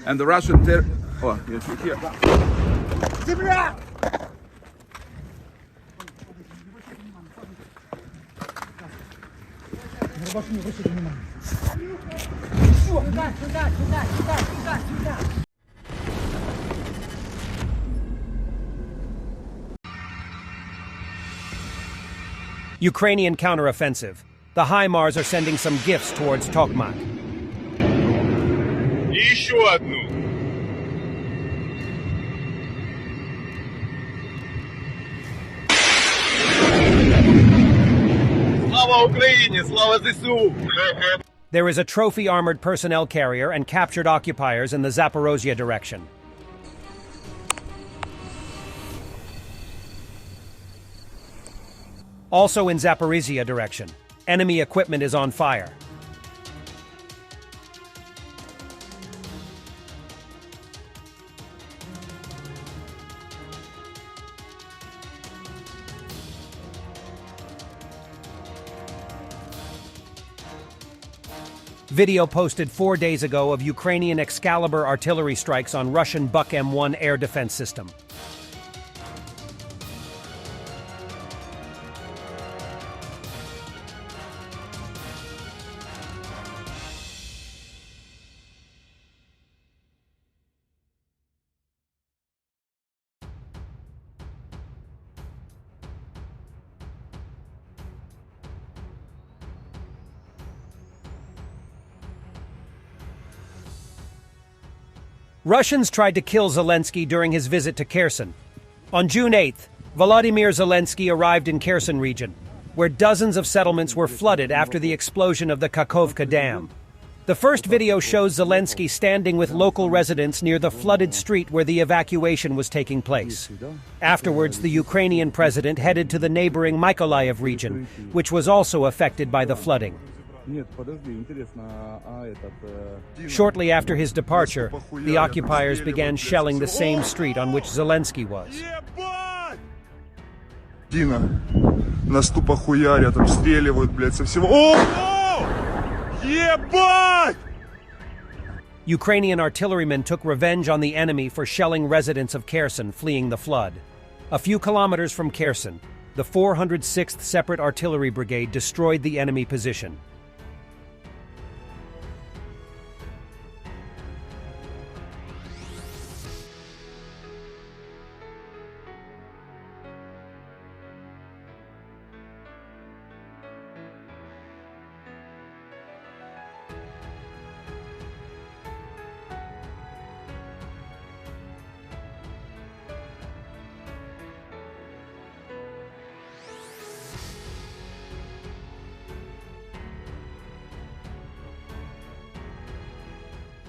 and the Russian oh, you here. Ukrainian counteroffensive. The Himars are sending some gifts towards Tokmak. И еще одну. Слава Україні! Слава ЗСУ! There is a trophy armored personnel carrier and captured occupiers in the Zaporozhye direction. Also in Zaporizhia direction, enemy equipment is on fire. Video posted 4 days ago of Ukrainian Excalibur artillery strikes on Russian Buk M1 air defense system. Russians tried to kill Zelenskyy during his visit to Kherson. On June 8th, Volodymyr Zelenskyy arrived in Kherson region, where dozens of settlements were flooded after the explosion of the Kakhovka Dam. The first video shows Zelenskyy standing with local residents near the flooded street where the evacuation was taking place. Afterwards, the Ukrainian president headed to the neighboring Mykolaiv region, which was also affected by the flooding. Shortly after his departure, the occupiers began shelling the same street on which Zelenskyy was. Нас тупо хуярят, обстреливают, блядь, со всего. О! Ебать! Ukrainian artillerymen took revenge on the enemy for shelling residents of Kherson fleeing the flood. A few kilometers from Kherson, the 406th Separate Artillery Brigade destroyed the enemy position.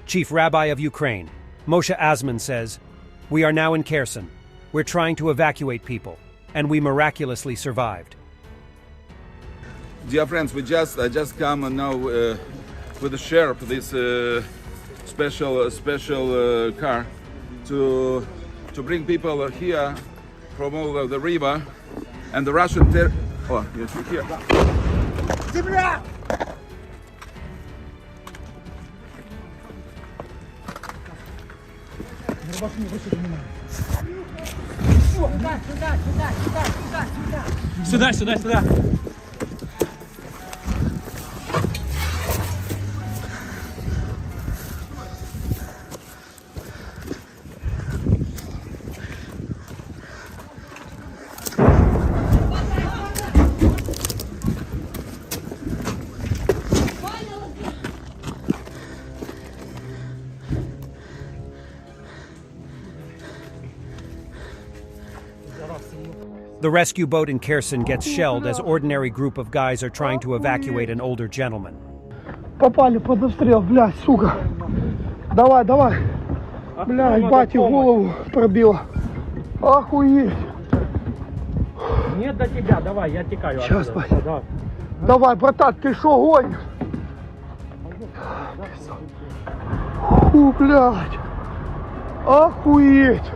Chief Rabbi of Ukraine, Moshe Azman says, "We are now in Kherson. We're trying to evacuate people, and we miraculously survived." Dear friends, I just come now with the sheriff, this special car to bring people here from over the river, and the Russian oh, yes, here. Сюда. The rescue boat in Kherson gets shelled as ordinary group of guys are trying to evacuate an older gentleman. Попали под обстрел, блядь, сука. Давай. Блядь, бате голову пробило. Охуеть. Нет до тебя, давай, я текаю. Сейчас, бать. Давай, братан, ты шо гонишь? Фу, блядь. Охуеть.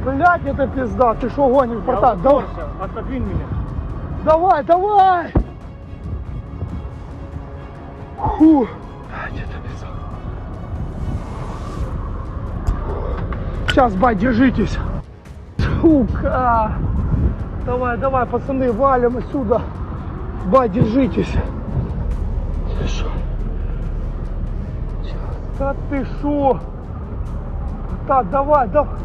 Блядь, это пизда, ты шо гонишь, братан? Давай. Отодвинь меня. Давай. Фу. Блядь, это пизда. Сейчас, бать, держитесь. Сука. Давай, давай, пацаны, валим отсюда. Бать, держитесь. Да ты шо? Так, давай, давай.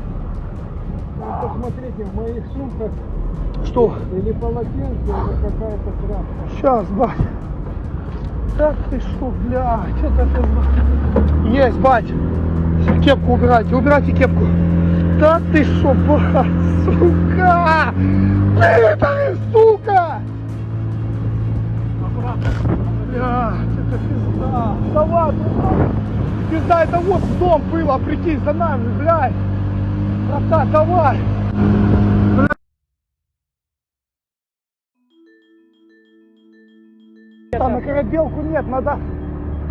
Посмотрите, в моих сумках Что? или полотенце, или какая-то тряпка. Сейчас, бать. Да ты шо, блядь, это ты... Есть, бать. Кепку убирайте, убирайте кепку. Да ты шо, бать, сука! Ты, сука! Блядь, это пизда. Давай, пизда, это вот дом было, прикинь, за нами, блядь. Братан, давай. Там на корабелку нет, надо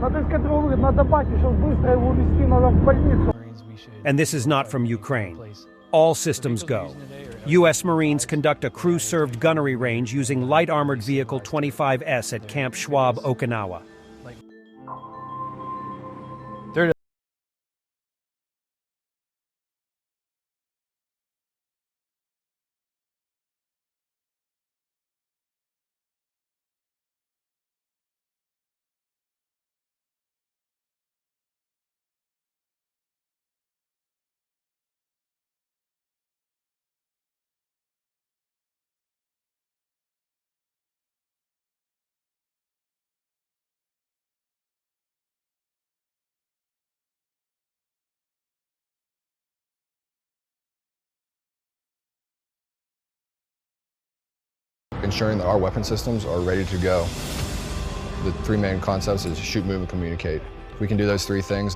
искать выход, надо батю сейчас быстро его увезти, надо в больницу. And this is not from Ukraine. All systems go. U.S. Marines conduct a crew-served gunnery range using light armored vehicle 25S at Camp Schwab, Okinawa. Ensuring that our weapon systems are ready to go. The three main concepts is shoot, move, and communicate. If we can do those three things,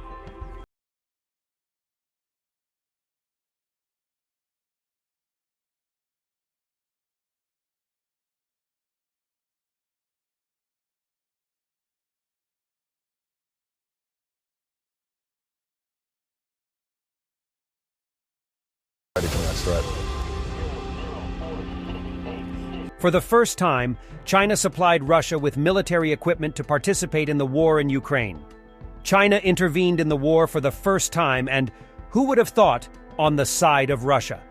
ready for the next threat. For the first time, China supplied Russia with military equipment to participate in the war in Ukraine. China intervened in the war for the first time, and who would have thought, on the side of Russia?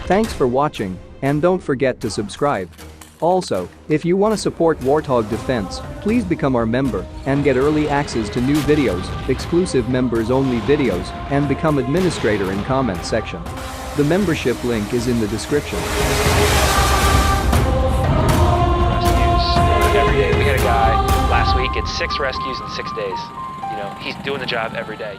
Thanks for watching, and don't forget to subscribe. Also, if you want to support Warthog Defense, please become our member and get early access to new videos, exclusive members-only videos, and become administrator in comment section. The membership link is in the description. Rescues every day. We had a guy last week, it's 6 rescues in 6 days. You know, he's doing the job every day.